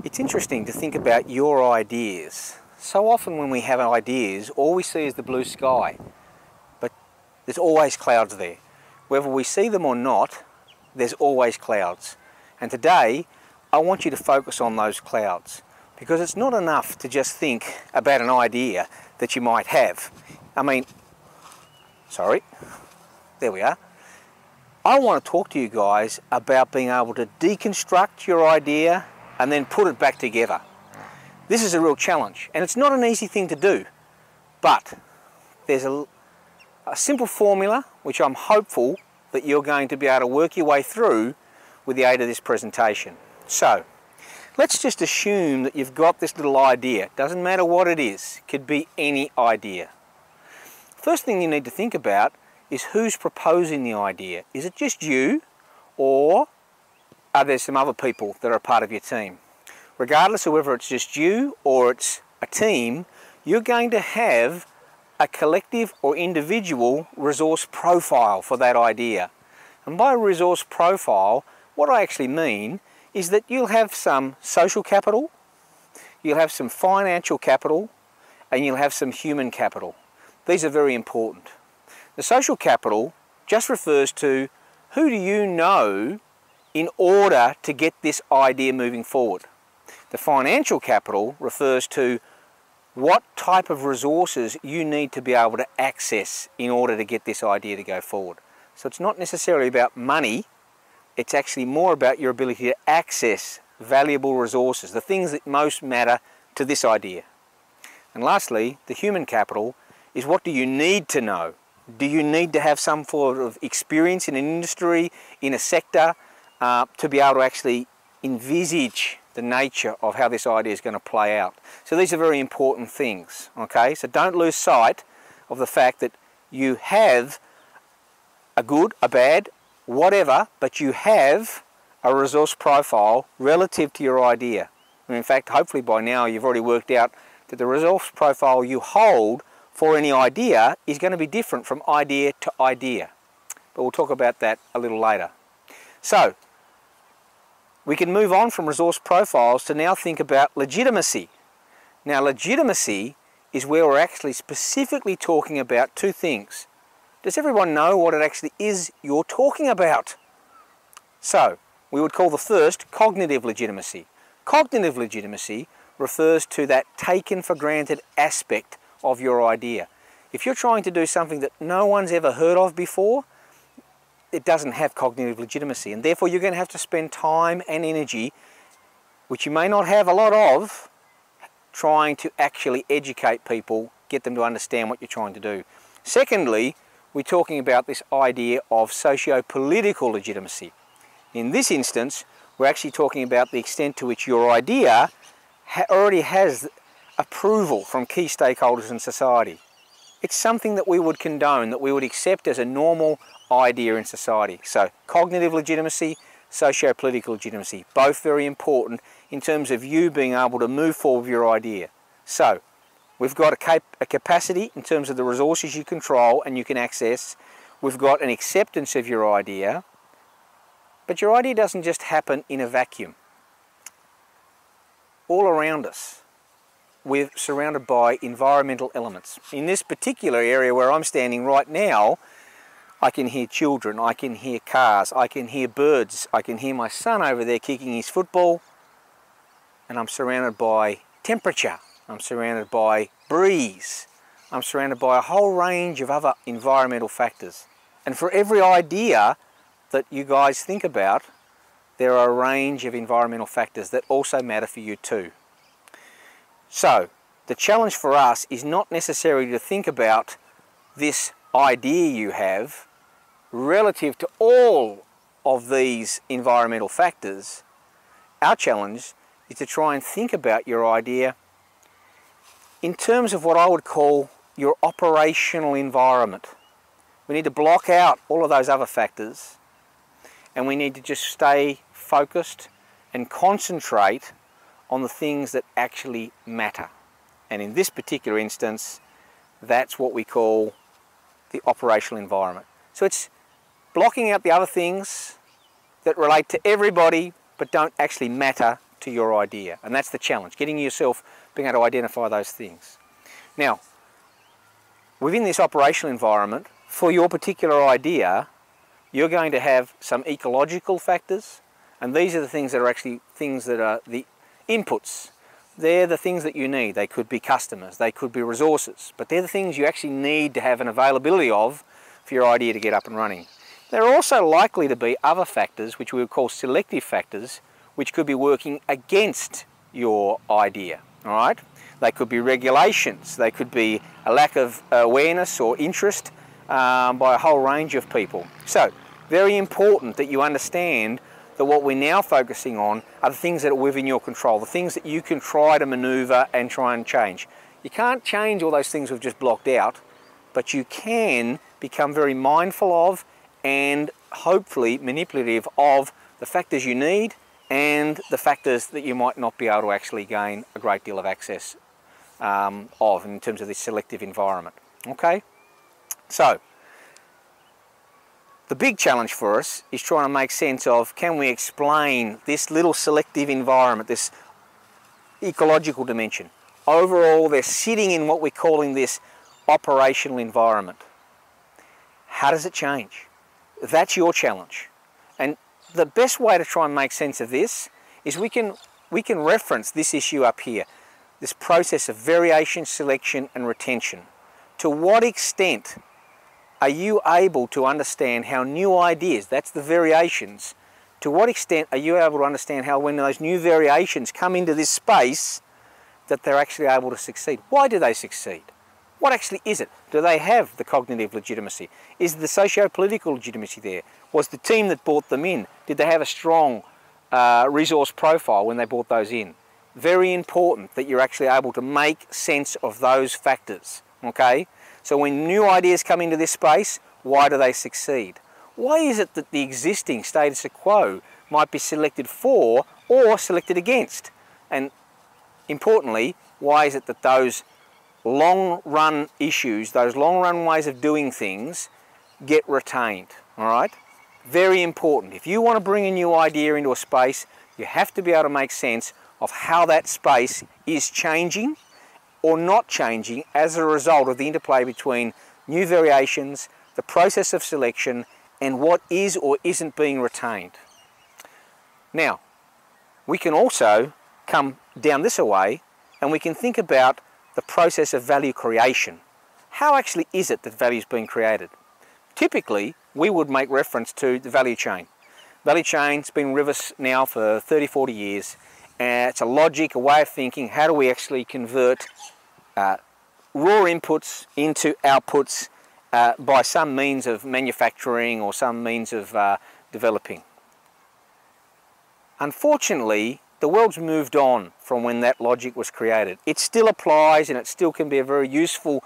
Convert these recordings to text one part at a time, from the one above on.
It's interesting to think about your ideas. So often when we have ideas, all we see is the blue sky, but there's always clouds there. Whether we see them or not, there's always clouds. And today, I want you to focus on those clouds, because it's not enough to just think about an idea that you might have. There we are. I want to talk to you guys about being able to deconstruct your idea and then put it back together. This is a real challenge, and it's not an easy thing to do, but there's a simple formula which I'm hopeful that you're going to be able to work your way through with the aid of this presentation. So, let's just assume that you've got this little idea. Doesn't matter what it is, it could be any idea. First thing you need to think about is who's proposing the idea. Is it just you, or are there some other people that are a part of your team? Regardless of whether it's just you or it's a team, you're going to have a collective or individual resource profile for that idea. And by resource profile, what I actually mean is that you'll have some social capital, you'll have some financial capital, and you'll have some human capital. These are very important. The social capital just refers to who do you know in order to get this idea moving forward. The financial capital refers to what type of resources you need to be able to access in order to get this idea to go forward. So it's not necessarily about money, it's actually more about your ability to access valuable resources, the things that most matter to this idea. And lastly, the human capital is what do you need to know? Do you need to have some sort of experience in an industry, in a sector, to be able to actually envisage the nature of how this idea is going to play out? So these are very important things, okay? So don't lose sight of the fact that you have a good, a bad, whatever, but you have a resource profile relative to your idea. And in fact, hopefully by now you've already worked out that the resource profile you hold for any idea is going to be different from idea to idea. But we'll talk about that a little later. So, we can move on from resource profiles to now think about legitimacy. Now, legitimacy is where we're actually specifically talking about two things. Does everyone know what it actually is you're talking about? So, we would call the first cognitive legitimacy. Cognitive legitimacy refers to that taken for granted aspect of your idea. If you're trying to do something that no one's ever heard of before, it doesn't have cognitive legitimacy, and therefore you're going to have to spend time and energy, which you may not have a lot of, trying to actually educate people, get them to understand what you're trying to do. Secondly, we're talking about this idea of socio-political legitimacy. In this instance, we're actually talking about the extent to which your idea already has approval from key stakeholders in society. It's something that we would condone, that we would accept as a normal idea in society. So cognitive legitimacy, socio-political legitimacy, both very important in terms of you being able to move forward with your idea. So we've got a capacity in terms of the resources you control and you can access. We've got an acceptance of your idea, but your idea doesn't just happen in a vacuum. All around us, we're surrounded by environmental elements. In this particular area where I'm standing right now, I can hear children, I can hear cars, I can hear birds, I can hear my son over there kicking his football, and I'm surrounded by temperature, I'm surrounded by breeze, I'm surrounded by a whole range of other environmental factors. And for every idea that you guys think about, there are a range of environmental factors that also matter for you too. So, the challenge for us is not necessarily to think about this idea you have relative to all of these environmental factors. Our challenge is to try and think about your idea in terms of what I would call your operational environment. We need to block out all of those other factors, and we need to just stay focused and concentrate on the things that actually matter. And in this particular instance, that's what we call the operational environment. So it's blocking out the other things that relate to everybody but don't actually matter to to your idea. And that's the challenge, getting yourself being able to identify those things. Now, within this operational environment, for your particular idea, you're going to have some ecological factors, and these are the things that are actually things that are the inputs. They're the things that you need. They could be customers, they could be resources, but they're the things you actually need to have an availability of for your idea to get up and running. There are also likely to be other factors, which we would call selective factors, which could be working against your idea, all right? They could be regulations, they could be a lack of awareness or interest by a whole range of people. So, very important that you understand that what we're now focusing on are the things that are within your control, the things that you can try to maneuver and try and change. You can't change all those things we've just blocked out, but you can become very mindful of and hopefully manipulative of the factors you need and the factors that you might not be able to actually gain a great deal of access of in terms of this selective environment. Okay? So, the big challenge for us is trying to make sense of, can we explain this little selective environment, this ecological dimension? Overall, they're sitting in what we're calling this operational environment. How does it change? That's your challenge. And the best way to try and make sense of this is we can reference this issue up here, this process of variation, selection and retention. To what extent are you able to understand how new ideas, that's the variations, to what extent are you able to understand how when those new variations come into this space that they're actually able to succeed? Why do they succeed? What actually is it? Do they have the cognitive legitimacy? Is the socio-political legitimacy there? Was the team that brought them in, did they have a strong resource profile when they brought those in? Very important that you're actually able to make sense of those factors, okay? So when new ideas come into this space, why do they succeed? Why is it that the existing status quo might be selected for or selected against? And importantly, why is it that those long-run issues, those long-run ways of doing things get retained, all right? Very important. If you want to bring a new idea into a space, you have to be able to make sense of how that space is changing or not changing as a result of the interplay between new variations, the process of selection, and what is or isn't being retained. Now, we can also come down this way and we can think about the process of value creation. How actually is it that value is being created? Typically, we would make reference to the value chain. Value chain's been with us now for 30, 40 years. It's a logic, a way of thinking. How do we actually convert raw inputs into outputs by some means of manufacturing or some means of developing? Unfortunately, the world's moved on from when that logic was created. It still applies and it still can be a very useful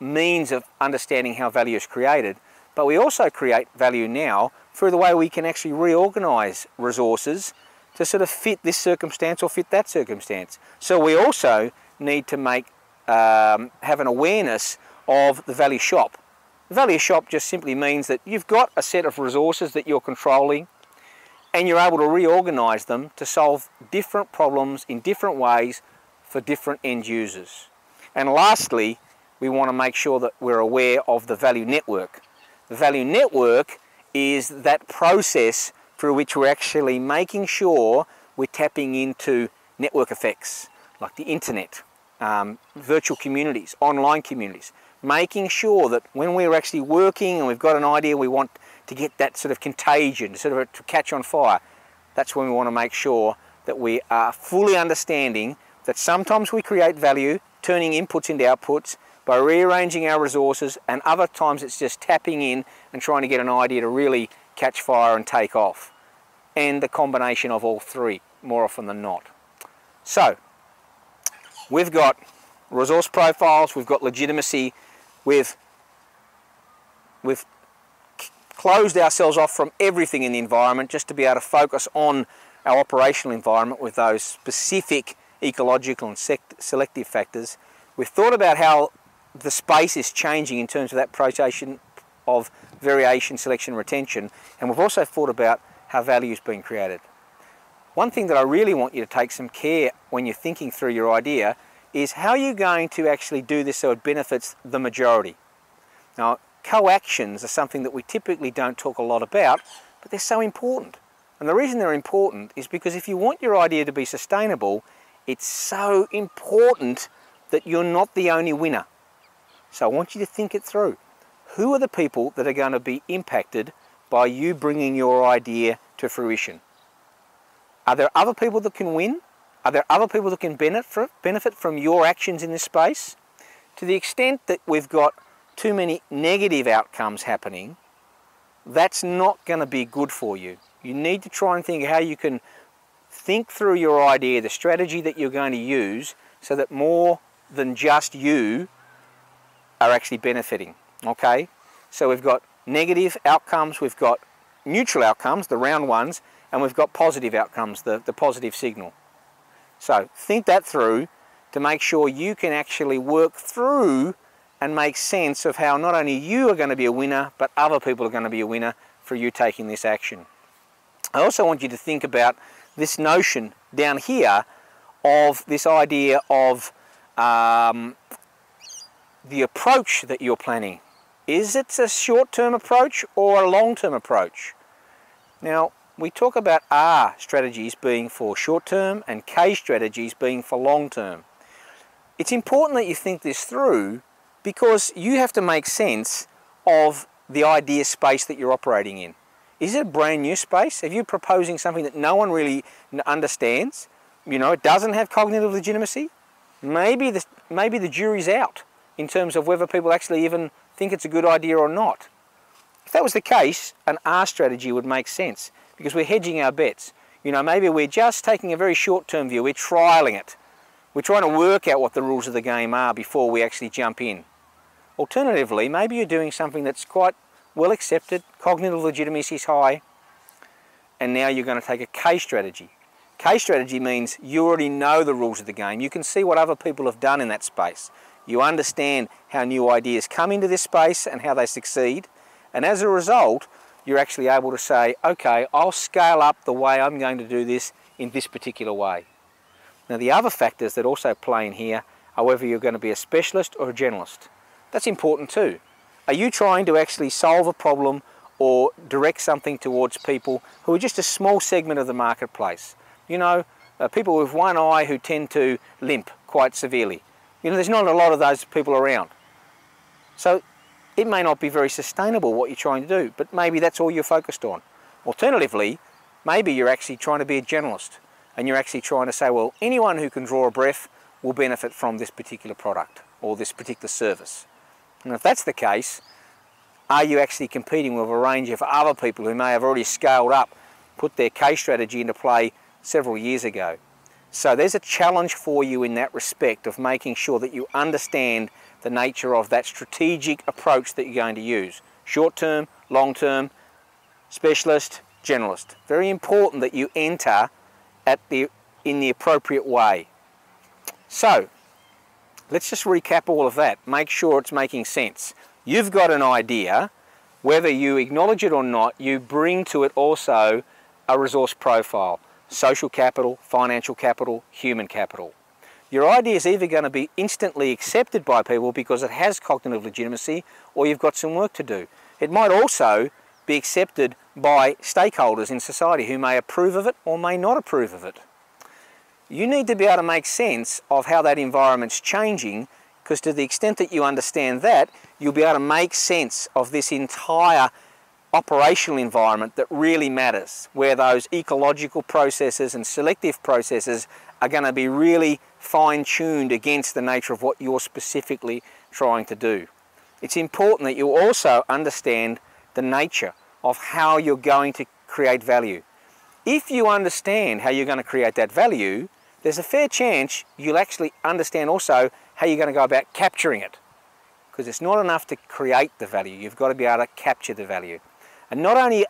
means of understanding how value is created, but we also create value now through the way we can actually reorganize resources to sort of fit this circumstance or fit that circumstance. So we also need to have an awareness of the value shop. The value shop just simply means that you've got a set of resources that you're controlling and you're able to reorganize them to solve different problems in different ways for different end users. And lastly, we want to make sure that we're aware of the value network. The value network is that process through which we're actually making sure we're tapping into network effects like the internet, virtual communities, online communities, making sure that when we're actually working and we've got an idea we want to get that sort of contagion, sort of to catch on fire, that's when we want to make sure that we are fully understanding that sometimes we create value, turning inputs into outputs by rearranging our resources, and other times it's just tapping in and trying to get an idea to really catch fire and take off. And the combination of all three, more often than not. So, we've got resource profiles, we've got legitimacy, we've closed ourselves off from everything in the environment just to be able to focus on our operational environment with those specific ecological and selective factors. We've thought about how the space is changing in terms of that process of variation, selection, retention, and we've also thought about how value is being created. one thing that I really want you to take some care when you're thinking through your idea is how you're going to actually do this so it benefits the majority. Now, co-actions are something that we typically don't talk a lot about, but they're so important. And the reason they're important is because if you want your idea to be sustainable, it's so important that you're not the only winner. So I want you to think it through. Who are the people that are going to be impacted by you bringing your idea to fruition? Are there other people that can win? Are there other people that can benefit from your actions in this space? To the extent that we've got too many negative outcomes happening, that's not going to be good for you. You need to try and think how you can think through your idea, the strategy that you're going to use, so that more than just you are actually benefiting. Okay? So we've got negative outcomes, we've got neutral outcomes, the round ones, and we've got positive outcomes, the positive signal. So think that through to make sure you can actually work through and make sense of how not only you are going to be a winner, but other people are going to be a winner for you taking this action. I also want you to think about this notion down here of this idea of the approach that you're planning. Is it a short-term approach or a long-term approach? Now, we talk about R strategies being for short-term and K strategies being for long-term. It's important that you think this through because you have to make sense of the idea space that you're operating in. Is it a brand new space? Are you proposing something that no one really understands? You know, it doesn't have cognitive legitimacy? Maybe the jury's out in terms of whether people actually even think it's a good idea or not. If that was the case, an R strategy would make sense because we're hedging our bets. You know, maybe we're just taking a very short-term view. We're trialing it. We're trying to work out what the rules of the game are before we actually jump in. Alternatively, maybe you're doing something that's quite well accepted, cognitive legitimacy is high, and now you're going to take a K strategy. K strategy means you already know the rules of the game. You can see what other people have done in that space. You understand how new ideas come into this space and how they succeed. And as a result, you're actually able to say, okay, I'll scale up the way I'm going to do this in this particular way. Now the other factors that also play in here are whether you're going to be a specialist or a generalist. That's important too. Are you trying to actually solve a problem or direct something towards people who are just a small segment of the marketplace? You know, people with one eye who tend to limp quite severely. You know, there's not a lot of those people around. So it may not be very sustainable what you're trying to do, but maybe that's all you're focused on. Alternatively, maybe you're actually trying to be a generalist and you're actually trying to say, well, anyone who can draw a breath will benefit from this particular product or this particular service. And if that's the case, are you actually competing with a range of other people who may have already scaled up, put their K strategy into play several years ago? So there's a challenge for you in that respect of making sure that you understand the nature of that strategic approach that you're going to use. Short-term, long-term, specialist, generalist. Very important that you enter in the appropriate way. So, let's just recap all of that. Make sure it's making sense. You've got an idea. Whether you acknowledge it or not, you bring to it also a resource profile. Social capital, financial capital, human capital. Your idea is either going to be instantly accepted by people because it has cognitive legitimacy, or you've got some work to do. It might also be accepted by stakeholders in society who may approve of it or may not approve of it. You need to be able to make sense of how that environment's changing, because to the extent that you understand that, you'll be able to make sense of this entire operational environment that really matters, where those ecological processes and selective processes are going to be really fine-tuned against the nature of what you're specifically trying to do. It's important that you also understand the nature of how you're going to create value. If you understand how you're going to create that value, there's a fair chance you'll actually understand also how you're going to go about capturing it. Because it's not enough to create the value, you've got to be able to capture the value. And not only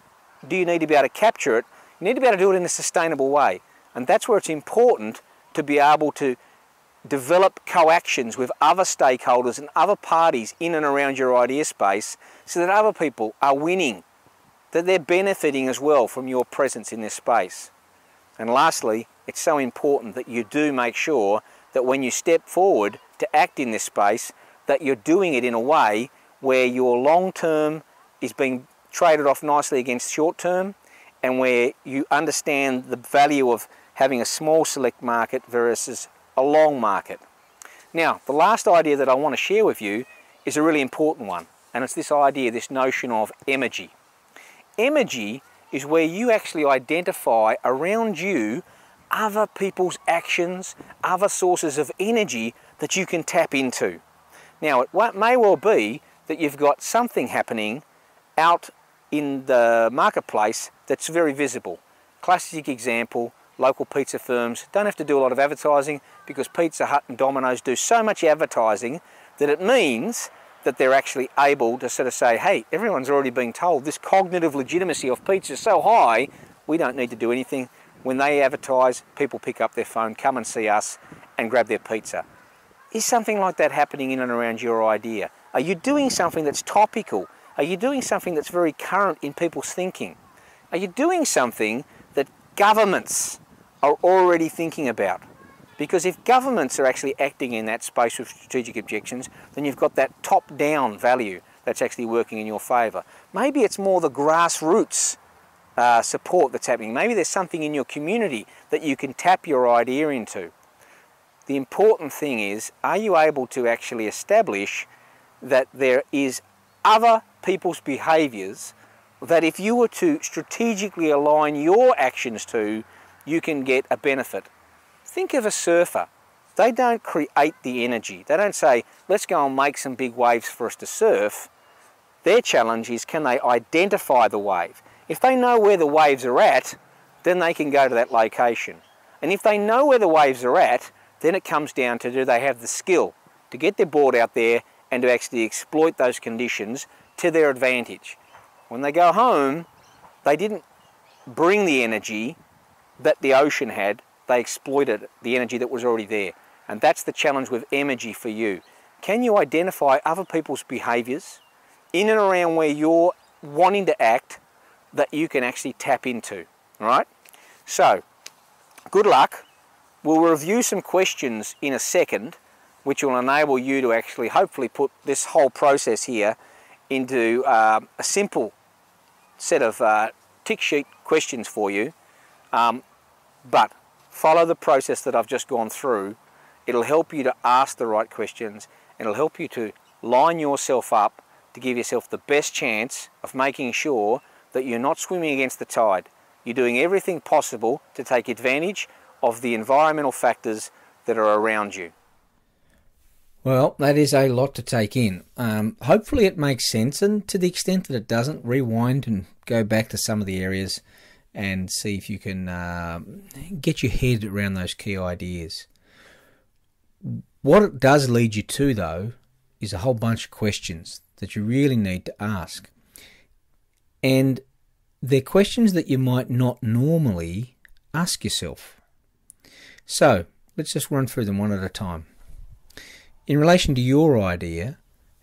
do you need to be able to capture it, you need to be able to do it in a sustainable way. And that's where it's important to be able to develop co-actions with other stakeholders and other parties in and around your idea space so that other people are winning, that they're benefiting as well from your presence in this space. And lastly, it's so important that you do make sure that when you step forward to act in this space, that you're doing it in a way where your long term is being traded off nicely against short term, and where you understand the value of having a small select market versus a long market. Now, the last idea that I want to share with you is a really important one, and it's this idea, this notion of emergy. Emergy is where you actually identify around you other people's actions, other sources of energy that you can tap into. Now, it may well be that you've got something happening out in the marketplace that's very visible. Classic example, local pizza firms don't have to do a lot of advertising because Pizza Hut and Domino's do so much advertising that it means that they're actually able to sort of say, hey, everyone's already been told this cognitive legitimacy of pizza is so high, we don't need to do anything. When they advertise, people pick up their phone, come and see us and grab their pizza. Is something like that happening in and around your idea? Are you doing something that's topical? Are you doing something that's very current in people's thinking? Are you doing something that governments are already thinking about? Because if governments are actually acting in that space with strategic objections, then you've got that top-down value that's actually working in your favour. Maybe it's more the grassroots support that's happening. Maybe there's something in your community that you can tap your idea into. The important thing is, are you able to actually establish that there is other people's behaviours that if you were to strategically align your actions to, you can get a benefit? Think of a surfer. They don't create the energy. They don't say, let's go and make some big waves for us to surf. Their challenge is, can they identify the wave? If they know where the waves are at, then they can go to that location. And if they know where the waves are at, then it comes down to, do they have the skill to get their board out there and to actually exploit those conditions to their advantage. When they go home, they didn't bring the energy that the ocean had, they exploited the energy that was already there. And that's the challenge with emergy for you. Can you identify other people's behaviours in and around where you're wanting to act that you can actually tap into? All right? So, good luck. We'll review some questions in a second, which will enable you to actually hopefully put this whole process here into a simple set of tick sheet questions for you. But follow the process that I've just gone through. It'll help you to ask the right questions, and it'll help you to line yourself up to give yourself the best chance of making sure that you're not swimming against the tide. You're doing everything possible to take advantage of the environmental factors that are around you. Well, that is a lot to take in. Hopefully it makes sense, and to the extent that it doesn't, rewind and go back to some of the areas and see if you can get your head around those key ideas. What it does lead you to, though, is a whole bunch of questions that you really need to ask. And they're questions that you might not normally ask yourself. So, let's just run through them one at a time. In relation to your idea,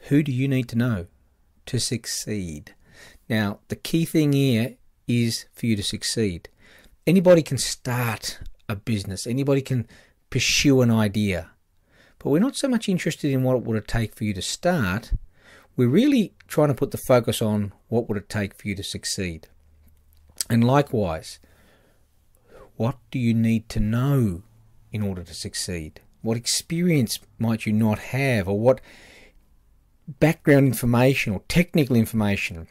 who do you need to know to succeed? Now, the key thing here is for you to succeed. Anybody can start a business. Anybody can pursue an idea. But we're not so much interested in what it would take for you to start. We're really trying to put the focus on what would it take for you to succeed. And likewise, what do you need to know in order to succeed? What experience might you not have, or what background information or technical information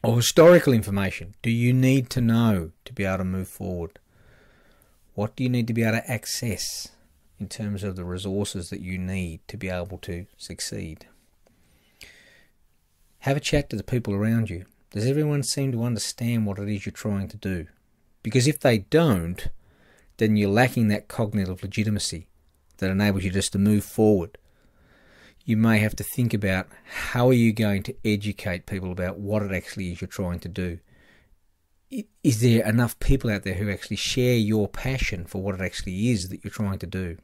or historical information do you need to know to be able to move forward? What do you need to be able to access in terms of the resources that you need to be able to succeed? Have a chat to the people around you. Does everyone seem to understand what it is you're trying to do? Because if they don't, then you're lacking that cognitive legitimacy that enables you just to move forward. You may have to think about, how are you going to educate people about what it actually is you're trying to do? Is there enough people out there who actually share your passion for what it actually is that you're trying to do?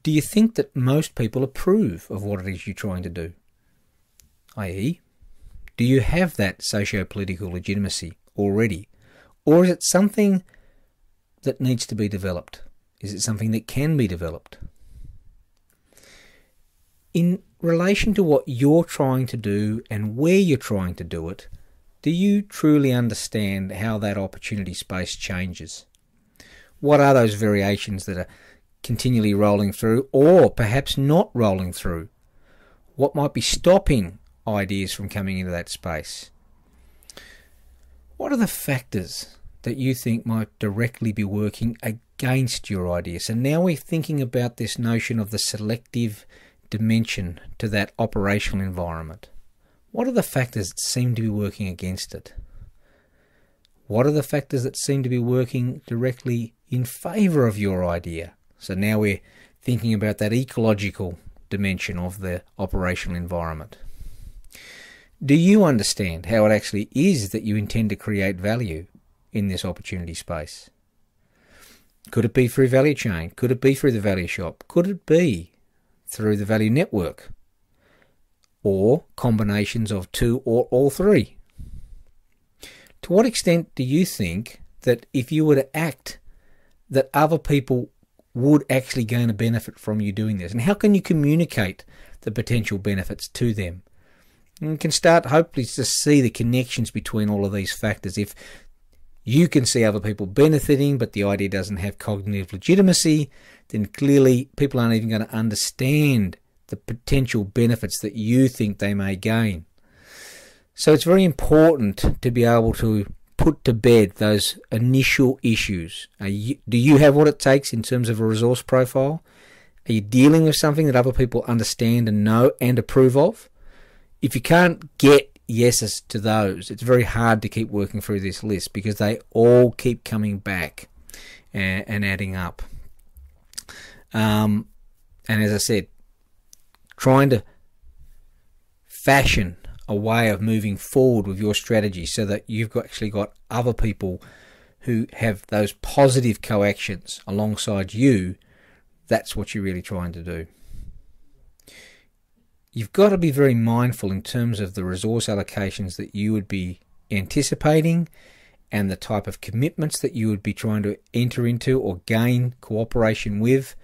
Do you think that most people approve of what it is you're trying to do? i.e., do you have that socio-political legitimacy already? Or is it something that needs to be developed? Is it something that can be developed? In relation to what you're trying to do and where you're trying to do it, do you truly understand how that opportunity space changes? What are those variations that are continually rolling through, or perhaps not rolling through? What might be stopping ideas from coming into that space? What are the factors that you think might directly be working against your idea? So now we're thinking about this notion of the selective dimension to that operational environment. What are the factors that seem to be working against it? What are the factors that seem to be working directly in favour of your idea? So now we're thinking about that ecological dimension of the operational environment. Do you understand how it actually is that you intend to create value in this opportunity space? Could it be through value chain? Could it be through the value shop? Could it be through the value network? Or combinations of two or all three? To what extent do you think that if you were to act, that other people would actually gain a benefit from you doing this? And how can you communicate the potential benefits to them? And you can start hopefully to see the connections between all of these factors. If you can see other people benefiting, but the idea doesn't have cognitive legitimacy, then clearly people aren't even going to understand the potential benefits that you think they may gain. So it's very important to be able to put to bed those initial issues. Do you have what it takes in terms of a resource profile? Are you dealing with something that other people understand and know and approve of? If you can't get yeses to those, it's very hard to keep working through this list, because they all keep coming back and adding up. And as I said, trying to fashion a way of moving forward with your strategy so that you've actually got other people who have those positive coactions alongside you, that's what you're really trying to do. You've got to be very mindful in terms of the resource allocations that you would be anticipating and the type of commitments that you would be trying to enter into or gain cooperation with.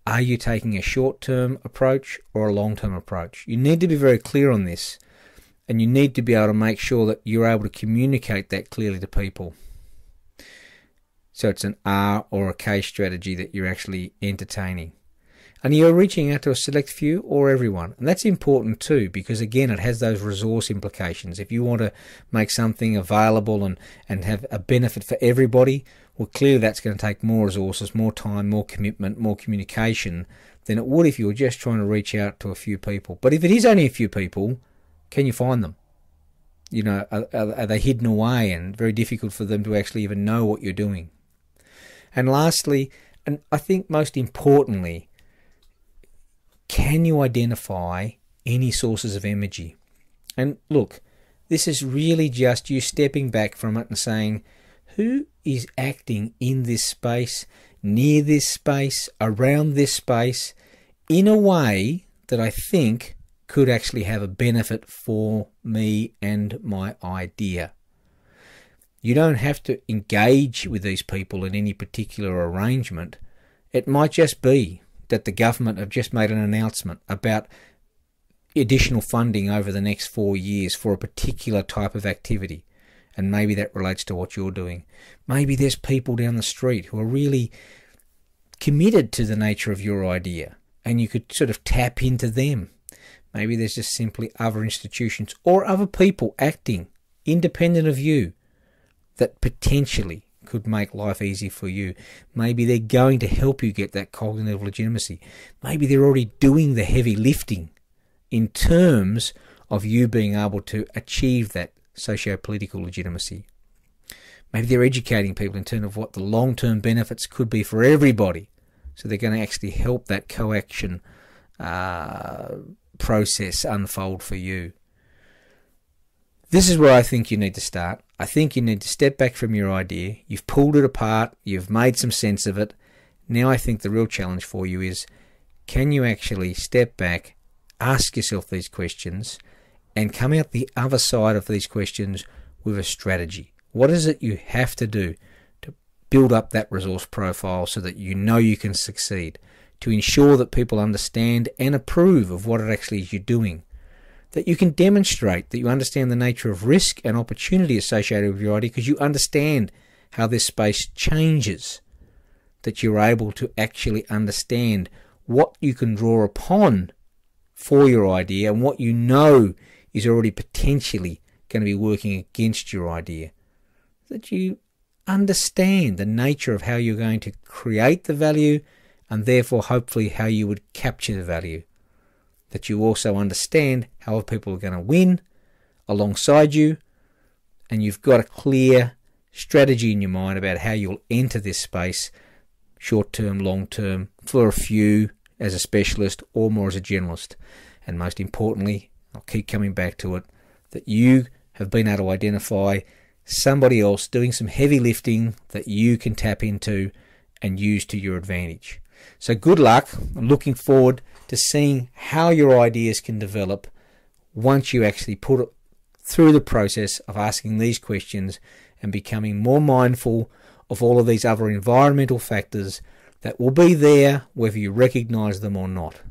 Are you taking a short-term approach or a long-term approach? You need to be very clear on this, and you need to be able to make sure that you're able to communicate that clearly to people. So it's an R or a K strategy that you're actually entertaining. And you're reaching out to a select few or everyone. And that's important too, because again, it has those resource implications. If you want to make something available and have a benefit for everybody, well, clearly that's going to take more resources, more time, more commitment, more communication than it would if you were just trying to reach out to a few people. But if it is only a few people, can you find them? You know, are they hidden away and very difficult for them to actually even know what you're doing? And lastly, and I think most importantly, can you identify any sources of energy? And look, this is really just you stepping back from it and saying, who is acting in this space, near this space, around this space, in a way that I think could actually have a benefit for me and my idea? You don't have to engage with these people in any particular arrangement. It might just be that the government have just made an announcement about additional funding over the next 4 years for a particular type of activity, and maybe that relates to what you're doing. Maybe there's people down the street who are really committed to the nature of your idea, and you could sort of tap into them. Maybe there's just simply other institutions or other people acting independent of you that potentially could make life easy for you. Maybe they're going to help you get that cognitive legitimacy. Maybe they're already doing the heavy lifting in terms of you being able to achieve that socio-political legitimacy. Maybe they're educating people in terms of what the long-term benefits could be for everybody. So they're going to actually help that coaction process unfold for you. This is where I think you need to start. I think you need to step back from your idea. You've pulled it apart. You've made some sense of it. Now I think the real challenge for you is, can you actually step back, ask yourself these questions, and come out the other side of these questions with a strategy, What is it you have to do to build up that resource profile so that you know you can succeed, to ensure that people understand and approve of what it actually is you're doing, that you can demonstrate that you understand the nature of risk and opportunity associated with your idea because you understand how this space changes, that you're able to actually understand what you can draw upon for your idea and what you know is already potentially going to be working against your idea. That you understand the nature of how you're going to create the value and therefore hopefully how you would capture the value. That you also understand how other people are going to win alongside you, and you've got a clear strategy in your mind about how you'll enter this space, short term, long term, for a few as a specialist or more as a generalist. And most importantly, I'll keep coming back to it, that you have been able to identify somebody else doing some heavy lifting that you can tap into and use to your advantage. So good luck. I'm looking forward to seeing how your ideas can develop once you actually put it through the process of asking these questions and becoming more mindful of all of these other environmental factors that will be there whether you recognize them or not.